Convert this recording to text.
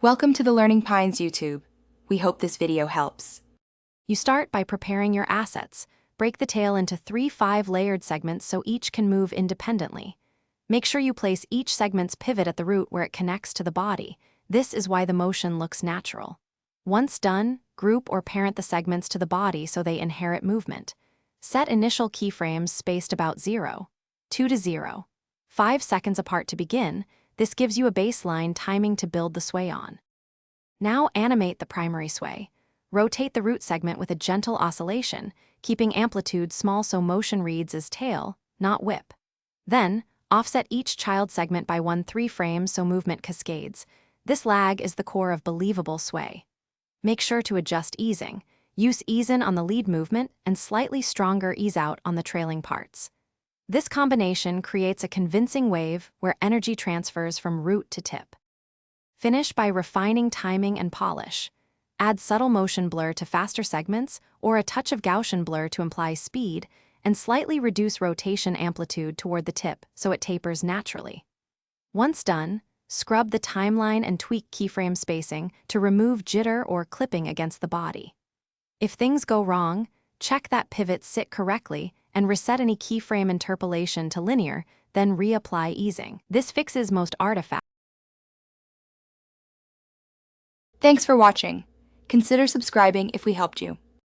Welcome to the Learning Pines YouTube. We hope this video helps. You start by preparing your assets. Break the tail into 3 5-layered segments so each can move independently. Make sure you place each segment's pivot at the root where it connects to the body. This is why the motion looks natural. Once done, group or parent the segments to the body so they inherit movement. Set initial keyframes spaced about 0, 2 to 0, 5 seconds apart to begin. This gives you a baseline timing to build the sway on. Now animate the primary sway. Rotate the root segment with a gentle oscillation, keeping amplitude small so motion reads as tail, not whip. Then, offset each child segment by 1-3 frames so movement cascades. This lag is the core of believable sway. Make sure to adjust easing. Use ease in on the lead movement and slightly stronger ease out on the trailing parts. This combination creates a convincing wave where energy transfers from root to tip. Finish by refining timing and polish. Add subtle motion blur to faster segments or a touch of Gaussian blur to imply speed, and slightly reduce rotation amplitude toward the tip so it tapers naturally. Once done, scrub the timeline and tweak keyframe spacing to remove jitter or clipping against the body. If things go wrong, check that pivots sit correctly and reset any keyframe interpolation to linear, then reapply easing. This fixes most artifacts. Thanks for watching. Consider subscribing if we helped you.